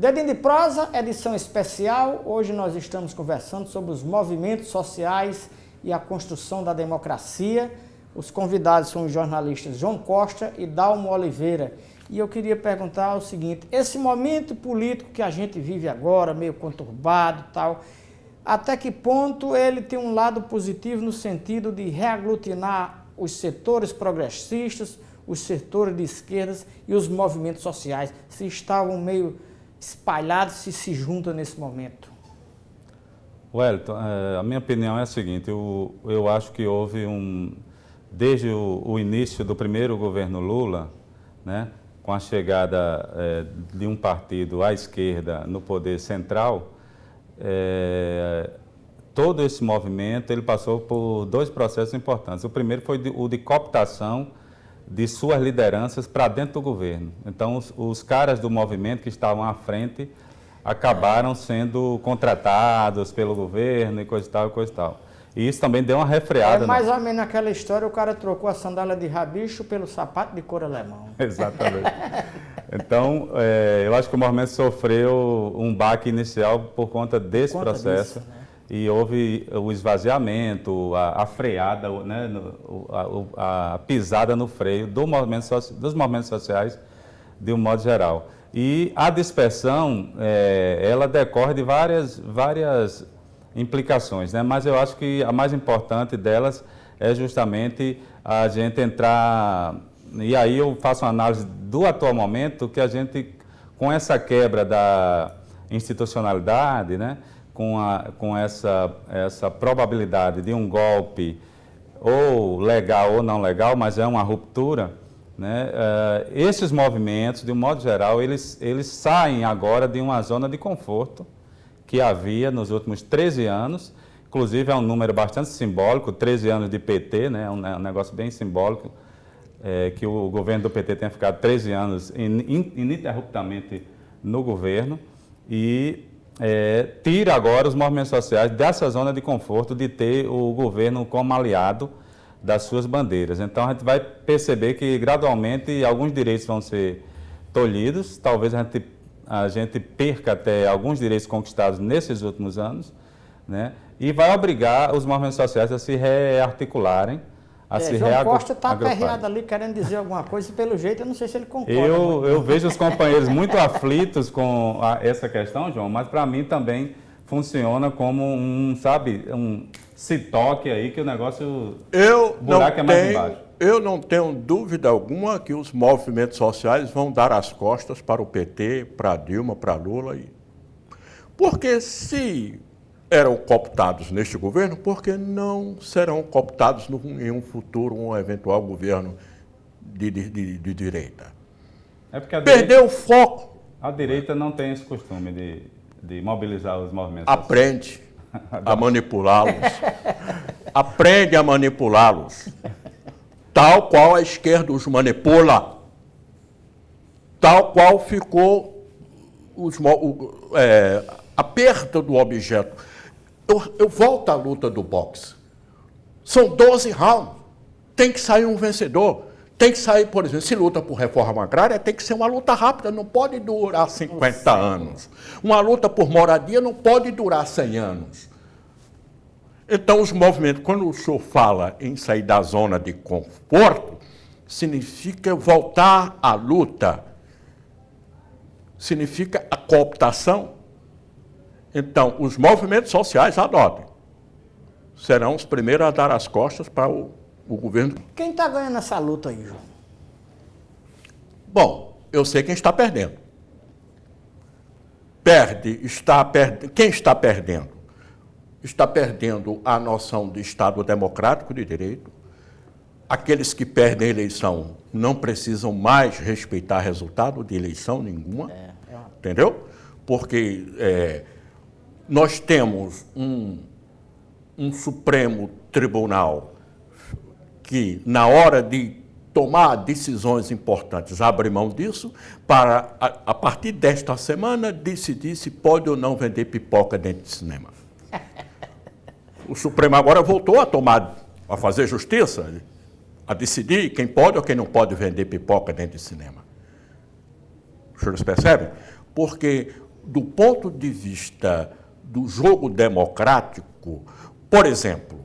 Dedinho de Prosa, edição especial. Hoje nós estamos conversando sobre os movimentos sociais e a construção da democracia. Os convidados são os jornalistas João Costa e Dalmo Oliveira. E eu queria perguntar o seguinte, esse momento político que a gente vive agora, meio conturbado e tal, até que ponto ele tem um lado positivo no sentido de reaglutinar os setores progressistas, os setores de esquerdas e os movimentos sociais, se estavam meio espalhados, se juntam nesse momento? Wellington, a minha opinião é a seguinte, eu acho que houve desde o início do primeiro governo Lula, né, com a chegada de um partido à esquerda no poder central, todo esse movimento ele passou por dois processos importantes. O primeiro foi o de cooptação de suas lideranças para dentro do governo. Então, os caras do movimento que estavam à frente acabaram sendo contratados pelo governo e coisa e tal, e coisa e tal. E isso também deu uma refreada. É mais ou menos aquela história, o cara trocou a sandália de rabicho pelo sapato de couro alemão. Exatamente. Então, eu acho que o movimento sofreu um baque inicial por conta desse processo. Disso, né? E houve o esvaziamento, a freada, né, a pisada no freio dos movimentos sociais de um modo geral. E a dispersão, ela decorre de várias implicações, né? Mas eu acho que a mais importante delas é justamente a gente entrar, e aí eu faço uma análise do atual momento, que a gente, com essa quebra da institucionalidade, né? Com essa probabilidade de um golpe, ou legal ou não legal, mas é uma ruptura, né? Esses movimentos, de um modo geral, eles saem agora de uma zona de conforto que havia nos últimos 13 anos, inclusive é um número bastante simbólico, 13 anos de PT, né? Um negócio bem simbólico, que o governo do PT tenha ficado 13 anos ininterruptamente no governo, e tira agora os movimentos sociais dessa zona de conforto de ter o governo como aliado das suas bandeiras. Então a gente vai perceber que gradualmente alguns direitos vão ser tolhidos, talvez a gente perca até alguns direitos conquistados nesses últimos anos, né? E vai obrigar os movimentos sociais a se rearticularem, a se João Costa está aperreado ali querendo dizer alguma coisa, e pelo jeito eu não sei se ele concorda. Eu vejo os companheiros muito aflitos com essa questão, João, mas para mim também funciona como um se toque aí que o negócio, o buraco é mais embaixo. Eu não tenho dúvida alguma que os movimentos sociais vão dar as costas para o PT, para Dilma, para Lula. Porque se eram cooptados neste governo, por que não serão cooptados em um futuro, um eventual governo de direita? Perdeu o foco. A direita não tem esse costume de mobilizar os movimentos. Aprende a manipulá-los. Aprende a manipulá-los. Tal qual a esquerda os manipula. Tal qual ficou a perda do objeto. Eu volto à luta do boxe. São 12 rounds. Tem que sair um vencedor. Tem que sair, por exemplo, se luta por reforma agrária, tem que ser uma luta rápida, não pode durar 50 anos. Uma luta por moradia não pode durar 100 anos. Então, os movimentos, quando o senhor fala em sair da zona de conforto, significa voltar à luta, significa a cooptação. Então, os movimentos sociais, adotem, serão os primeiros a dar as costas para o governo. Quem está ganhando essa luta aí, João? Bom, eu sei quem está perdendo. Quem está perdendo? Está perdendo a noção de Estado democrático de direito. Aqueles que perdem a eleição não precisam mais respeitar resultado de eleição nenhuma, entendeu? Porque nós temos um Supremo Tribunal que, na hora de tomar decisões importantes, abre mão disso para, a partir desta semana, decidir se pode ou não vender pipoca dentro de cinema. O Supremo agora voltou a fazer justiça, a decidir quem pode ou quem não pode vender pipoca dentro de cinema. Os senhores percebem? Porque do ponto de vista do jogo democrático, por exemplo,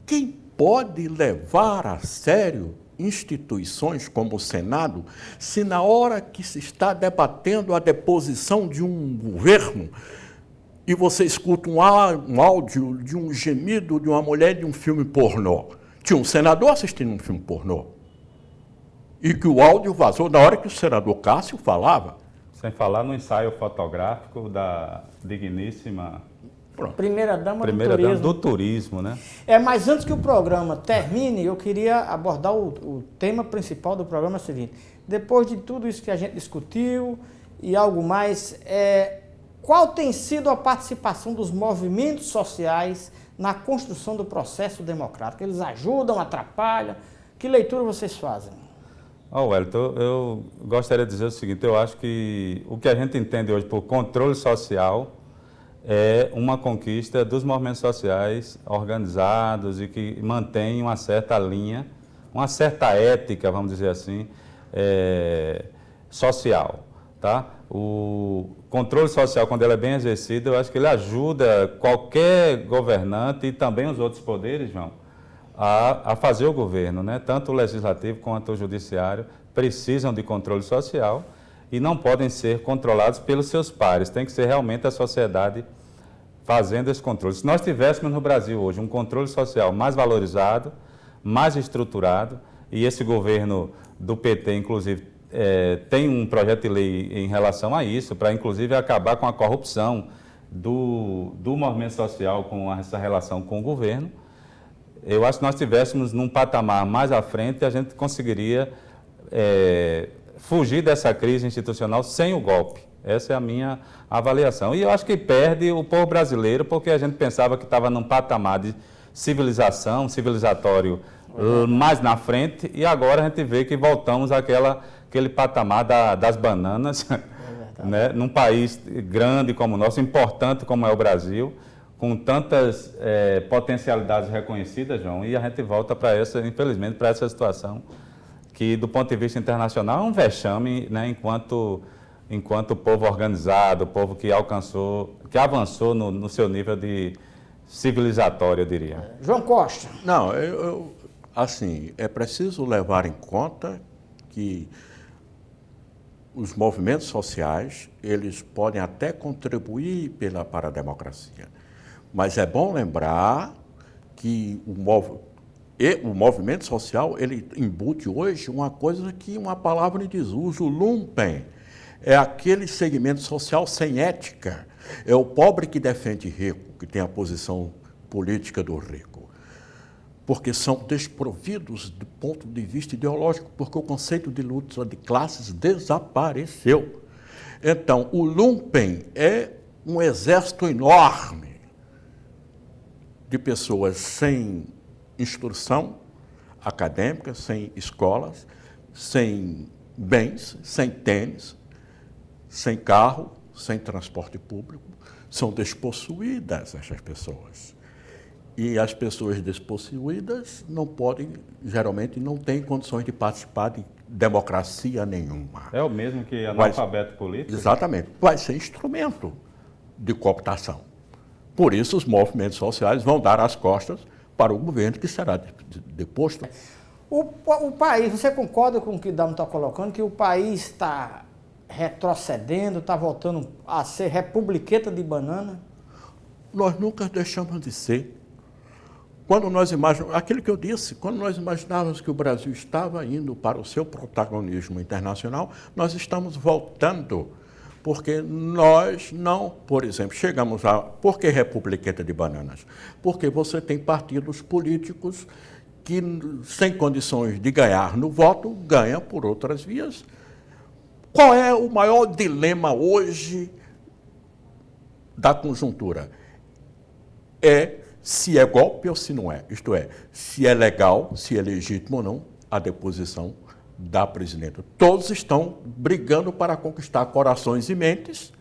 quem pode levar a sério instituições como o Senado, se na hora que se está debatendo a deposição de um governo e você escuta um áudio de um gemido de uma mulher de um filme pornô? Tinha um senador assistindo um filme pornô e que o áudio vazou na hora que o senador Cássio falava. Sem falar no ensaio fotográfico da digníssima Primeira-dama do turismo, né? Mas antes que o programa termine, eu queria abordar o tema principal do programa, é o seguinte: depois de tudo isso que a gente discutiu e algo mais, qual tem sido a participação dos movimentos sociais na construção do processo democrático? Eles ajudam, atrapalham? Que leitura vocês fazem? Wellington, eu gostaria de dizer o seguinte: eu acho que o que a gente entende hoje por controle social é uma conquista dos movimentos sociais organizados e que mantêm uma certa linha, uma certa ética, vamos dizer assim, social, tá? O controle social, quando ele é bem exercido, eu acho que ele ajuda qualquer governante e também os outros poderes, João, a fazer o governo, né? Tanto o legislativo quanto o judiciário precisam de controle social e não podem ser controlados pelos seus pares. Tem que ser realmente a sociedade fazendo esse controle. Se nós tivéssemos no Brasil hoje um controle social mais valorizado, mais estruturado, e esse governo do PT, inclusive, tem um projeto de lei em relação a isso, para inclusive acabar com a corrupção do movimento social com essa relação com o governo, eu acho que nós tivéssemos num patamar mais à frente, a gente conseguiria fugir dessa crise institucional sem o golpe. Essa é a minha avaliação. E eu acho que perde o povo brasileiro, porque a gente pensava que estava num patamar de civilizatório mais na frente, e agora a gente vê que voltamos àquele patamar das bananas, né? Num país grande como o nosso, importante como é o Brasil, com tantas potencialidades reconhecidas, João, e a gente volta para infelizmente, para essa situação que, do ponto de vista internacional, é um vexame, né? Enquanto o povo organizado, o povo que avançou no seu nível de civilizatório, eu diria. João Costa. Não, assim, é preciso levar em conta que os movimentos sociais, eles podem até contribuir para a democracia, mas é bom lembrar que o movimento social, ele embute hoje uma palavra de desuso, o lumpen. É aquele segmento social sem ética. É o pobre que defende rico, que tem a posição política do rico. Porque são desprovidos do ponto de vista ideológico, porque o conceito de luta de classes desapareceu. Então, o lumpen é um exército enorme de pessoas sem instrução acadêmica, sem escolas, sem bens, sem tênis, sem carro, sem transporte público. São despossuídas essas pessoas. E as pessoas despossuídas geralmente não têm condições de participar de democracia nenhuma. É o mesmo que analfabeto político? Exatamente. Vai ser instrumento de cooptação. Por isso, os movimentos sociais vão dar as costas para o governo que será deposto. O país, você concorda com o que o Damo está colocando, que o país está retrocedendo, está voltando a ser republiqueta de banana? Nós nunca deixamos de ser. Aquilo que eu disse, quando nós imaginávamos que o Brasil estava indo para o seu protagonismo internacional, nós estamos voltando, porque nós não, por exemplo, por que republiqueta de bananas? Porque você tem partidos políticos que, sem condições de ganhar no voto, ganham por outras vias. Qual é o maior dilema hoje da conjuntura? Se é golpe ou se não é. Isto é, se é legal, se é legítimo ou não a deposição da presidenta. Todos estão brigando para conquistar corações e mentes,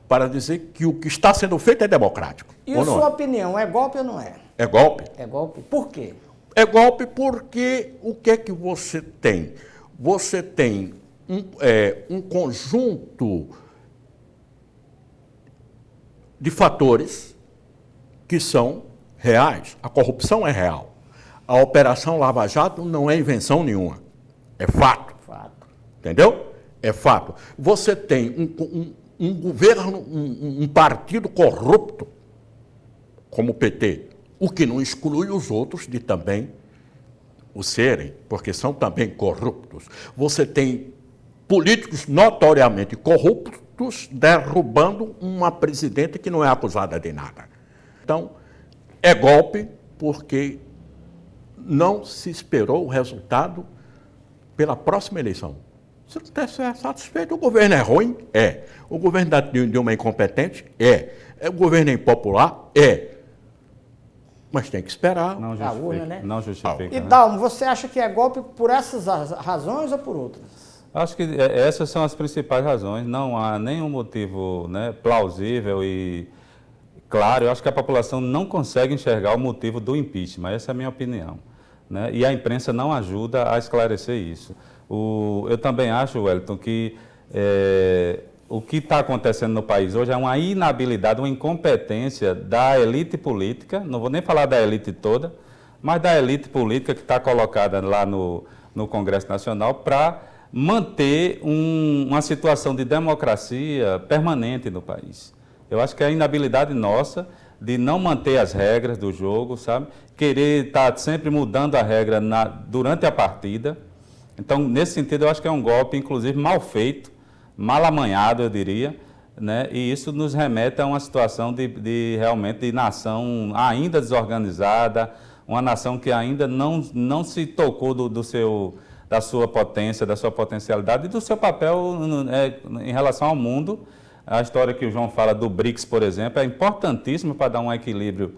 para dizer que o que está sendo feito é democrático. E a sua opinião, é golpe ou não é? É golpe. É golpe. Por quê? É golpe porque o que é que você tem? Você tem um conjunto de fatores que são reais. A corrupção é real. A Operação Lava Jato não é invenção nenhuma. É fato. Entendeu? É fato. Você tem um governo, um partido corrupto, como o PT, o que não exclui os outros de também o serem, porque são também corruptos. Você tem políticos notoriamente corruptos derrubando uma presidente que não é acusada de nada. Então, é golpe porque não se esperou o resultado pela próxima eleição. Se não estiver satisfeito, o governo é ruim? É. O governo da Dilma é incompetente? É. O governo é impopular? É. Mas tem que esperar. Não justifica. urna, né? Não justifica. E Dalmo, você acha que é golpe por essas razões ou por outras? Acho que essas são as principais razões. Não há nenhum motivo, né, plausível e claro. Eu acho que a população não consegue enxergar o motivo do impeachment. Essa é a minha opinião, né? E a imprensa não ajuda a esclarecer isso. Eu também acho, Wellington, que o que está acontecendo no país hoje é uma inabilidade, uma incompetência da elite política, não vou nem falar da elite toda, mas da elite política que está colocada lá no Congresso Nacional para manter uma situação de democracia permanente no país. Eu acho que é a inabilidade nossa de não manter as regras do jogo, sabe? Querer estar sempre mudando a regra durante a partida. Então, nesse sentido, eu acho que é um golpe, inclusive, mal feito, mal amanhado, eu diria, né? E isso nos remete a uma situação realmente de nação ainda desorganizada, uma nação que ainda não se tocou da sua potência, da sua potencialidade e do seu papel em relação ao mundo. A história que o João fala do BRICS, por exemplo, é importantíssima para dar um equilíbrio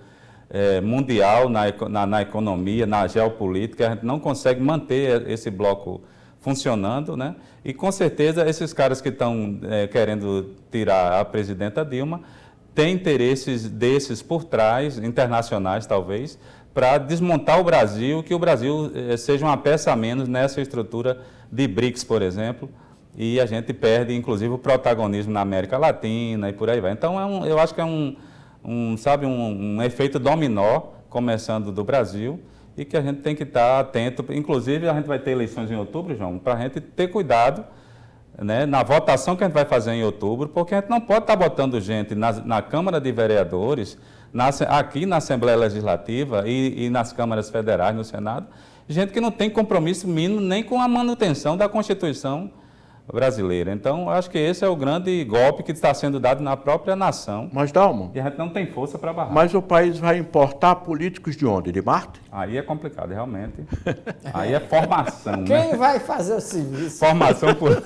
mundial na economia, na geopolítica. A gente não consegue manter esse bloco funcionando, né? E com certeza esses caras que estão querendo tirar a presidenta Dilma têm interesses desses por trás, internacionais talvez, para desmontar o Brasil, que o Brasil seja uma peça a menos nessa estrutura de BRICS, por exemplo, e a gente perde inclusive o protagonismo na América Latina e por aí vai. Então eu acho que é um efeito dominó começando do Brasil, e que a gente tem que estar atento. Inclusive, a gente vai ter eleições em outubro, João, para a gente ter cuidado, né, na votação que a gente vai fazer em outubro, porque a gente não pode estar botando gente na Câmara de Vereadores, aqui na Assembleia Legislativa e nas câmaras federais, no Senado, gente que não tem compromisso mínimo nem com a manutenção da Constituição brasileira. Então, acho que esse é o grande golpe que está sendo dado na própria nação. Mas, Dalmo, e a gente não tem força para barrar. Mas o país vai importar políticos de onde? De Marte? Aí é complicado, realmente. Aí é formação. Quem né? vai fazer o serviço? Formação por...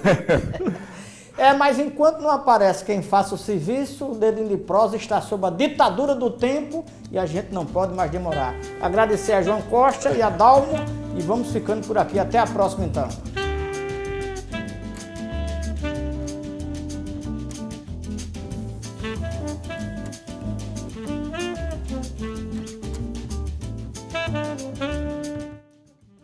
Mas enquanto não aparece quem faça o serviço, o Dedinho de Prosa está sob a ditadura do tempo e a gente não pode mais demorar. Agradecer a João Costa e a Dalmo e vamos ficando por aqui. Até a próxima, então.